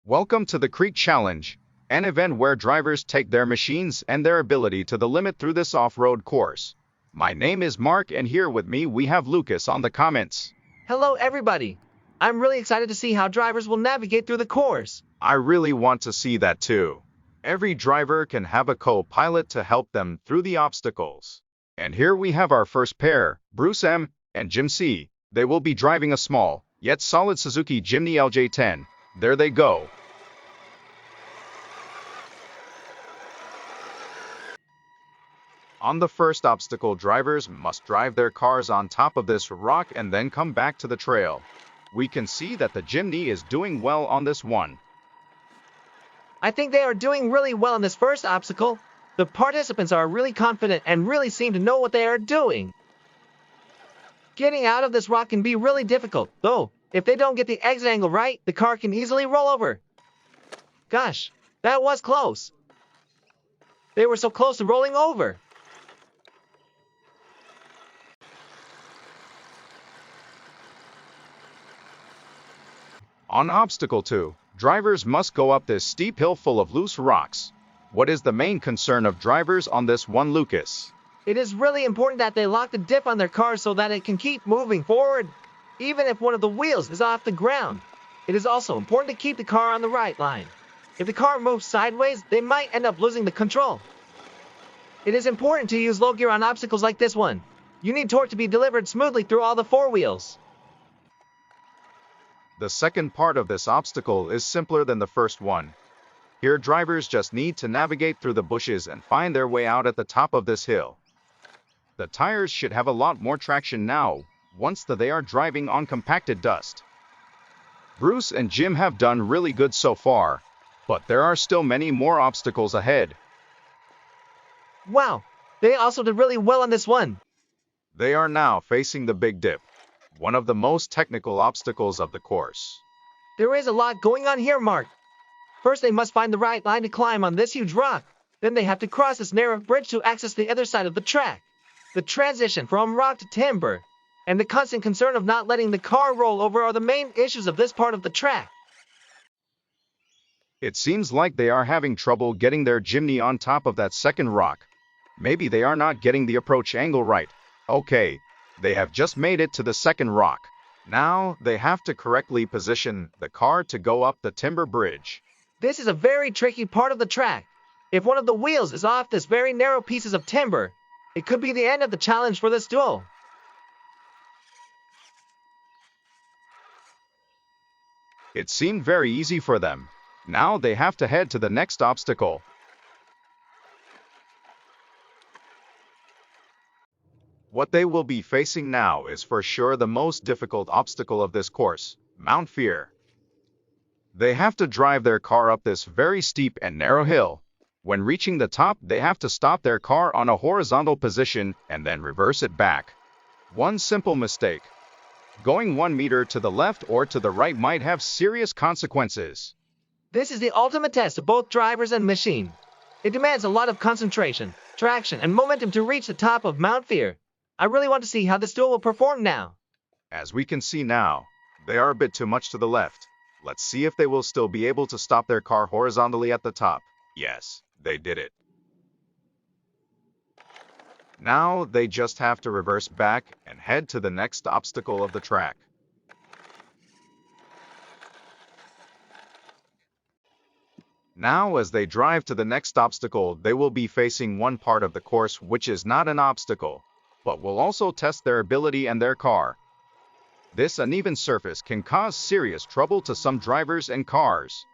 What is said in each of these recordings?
Welcome to the Creek Challenge, an event where drivers take their machines and their ability to the limit through this off-road course. My name is Mark, and here with me we have Lucas on the comments. Hello everybody! I'm really excited to see how drivers will navigate through the course. I really want to see that too. Every driver can have a co-pilot to help them through the obstacles. And here we have our first pair, Bruce M. and Jim C. They will be driving a small, yet solid Suzuki Jimny LJ10. There they go. On the first obstacle, drivers must drive their cars on top of this rock and then come back to the trail. We can see that the Jimny is doing well on this one. I think they are doing really well on this first obstacle. The participants are really confident and really seem to know what they are doing. Getting out of this rock can be really difficult, though. If they don't get the exit angle right, the car can easily roll over. Gosh, that was close. They were so close to rolling over. On obstacle 2, drivers must go up this steep hill full of loose rocks. What is the main concern of drivers on this one, Lucas? It is really important that they lock the diff on their car so that it can keep moving forward, even if one of the wheels is off the ground. It is also important to keep the car on the right line. If the car moves sideways, they might end up losing the control. It is important to use low gear on obstacles like this one. You need torque to be delivered smoothly through all the four wheels. The second part of this obstacle is simpler than the first one. Here, drivers just need to navigate through the bushes and find their way out at the top of this hill. The tires should have a lot more traction now, once they are driving on compacted dust. Bruce and Jim have done really good so far, but there are still many more obstacles ahead. Wow, they also did really well on this one. They are now facing the Big Dip, one of the most technical obstacles of the course. There is a lot going on here, Mark. First, they must find the right line to climb on this huge rock. Then they have to cross this narrow bridge to access the other side of the track. The transition from rock to timber and the constant concern of not letting the car roll over are the main issues of this part of the track. It seems like they are having trouble getting their Jimny on top of that second rock. Maybe they are not getting the approach angle right. Okay, they have just made it to the second rock. Now they have to correctly position the car to go up the timber bridge. This is a very tricky part of the track. If one of the wheels is off this very narrow pieces of timber, it could be the end of the challenge for this duo. It seemed very easy for them. Now they have to head to the next obstacle. What they will be facing now is for sure the most difficult obstacle of this course, Mount Fear. They have to drive their car up this very steep and narrow hill. When reaching the top, they have to stop their car on a horizontal position and then reverse it back. One simple mistake, going 1 meter to the left or to the right, might have serious consequences. This is the ultimate test of both drivers and machine. It demands a lot of concentration, traction, and momentum to reach the top of Mount Fear. I really want to see how this duo will perform now. As we can see now, they are a bit too much to the left. Let's see if they will still be able to stop their car horizontally at the top. Yes, they did it. Now they just have to reverse back and head to the next obstacle of the track. Now as they drive to the next obstacle, they will be facing one part of the course which is not an obstacle, but will also test their ability and their car. This uneven surface can cause serious trouble to some drivers and cars.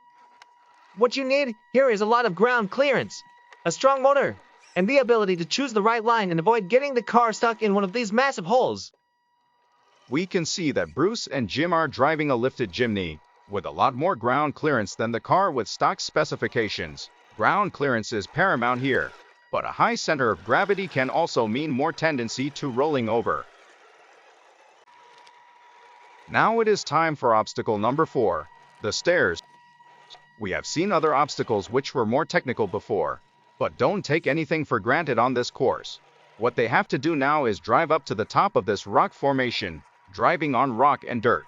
What you need here is a lot of ground clearance, a strong motor, and the ability to choose the right line and avoid getting the car stuck in one of these massive holes. We can see that Bruce and Jim are driving a lifted Jimny with a lot more ground clearance than the car with stock specifications. Ground clearance is paramount here, but a high center of gravity can also mean more tendency to rolling over. Now it is time for obstacle number 4, the stairs. We have seen other obstacles which were more technical before, but don't take anything for granted on this course. What they have to do now is drive up to the top of this rock formation, driving on rock and dirt.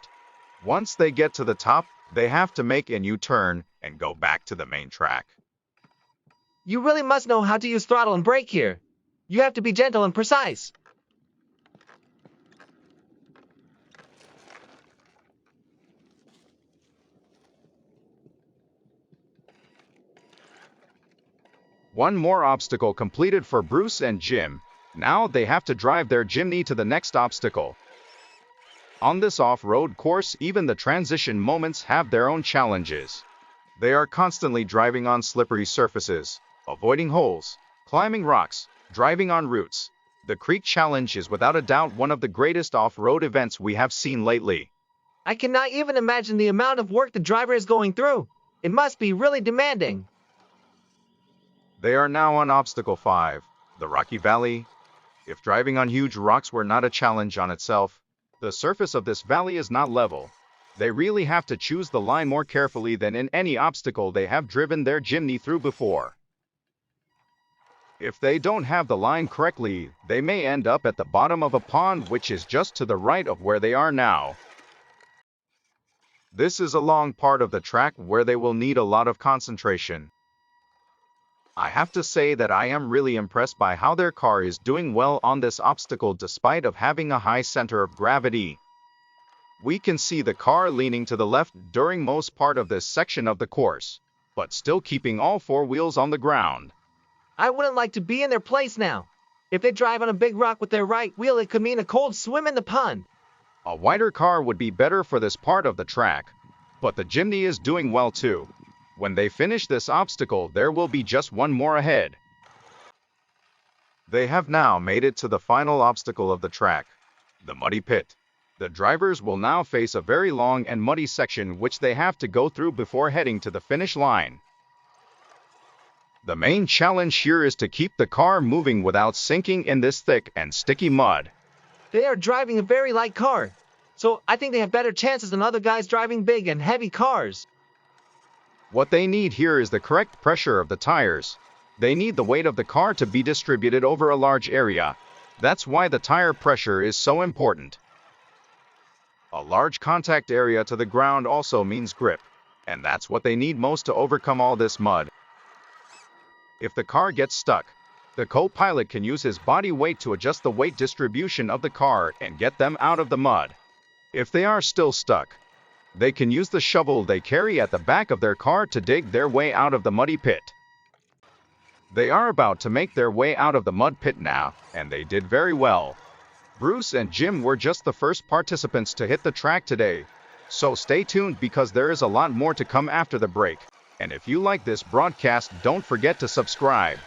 Once they get to the top, they have to make a U-turn and go back to the main track. You really must know how to use throttle and brake here. You have to be gentle and precise. One more obstacle completed for Bruce and Jim. Now they have to drive their Jimny to the next obstacle. On this off-road course, even the transition moments have their own challenges. They are constantly driving on slippery surfaces, avoiding holes, climbing rocks, driving on roots. The Creek Challenge is without a doubt one of the greatest off-road events we have seen lately. I cannot even imagine the amount of work the driver is going through. It must be really demanding. They are now on Obstacle 5, the Rocky Valley. If driving on huge rocks were not a challenge on itself, the surface of this valley is not level. They really have to choose the line more carefully than in any obstacle they have driven their Jimny through before. If they don't have the line correctly, they may end up at the bottom of a pond which is just to the right of where they are now. This is a long part of the track where they will need a lot of concentration. I have to say that I am really impressed by how their car is doing well on this obstacle despite of having a high center of gravity. We can see the car leaning to the left during most part of this section of the course, but still keeping all four wheels on the ground. I wouldn't like to be in their place now. If they drive on a big rock with their right wheel, it could mean a cold swim in the pond. A wider car would be better for this part of the track, but the Jimny is doing well too. When they finish this obstacle, there will be just one more ahead. They have now made it to the final obstacle of the track, the muddy pit. The drivers will now face a very long and muddy section which they have to go through before heading to the finish line. The main challenge here is to keep the car moving without sinking in this thick and sticky mud. They are driving a very light car, so I think they have better chances than other guys driving big and heavy cars. What they need here is the correct pressure of the tires. They need the weight of the car to be distributed over a large area. That's why the tire pressure is so important. A large contact area to the ground also means grip, and that's what they need most to overcome all this mud. If the car gets stuck, the co-pilot can use his body weight to adjust the weight distribution of the car and get them out of the mud. If they are still stuck, they can use the shovel they carry at the back of their car to dig their way out of the muddy pit. They are about to make their way out of the mud pit now, and they did very well. Bruce and Jim were just the first participants to hit the track today, so stay tuned because there is a lot more to come after the break. And if you like this broadcast, don't forget to subscribe.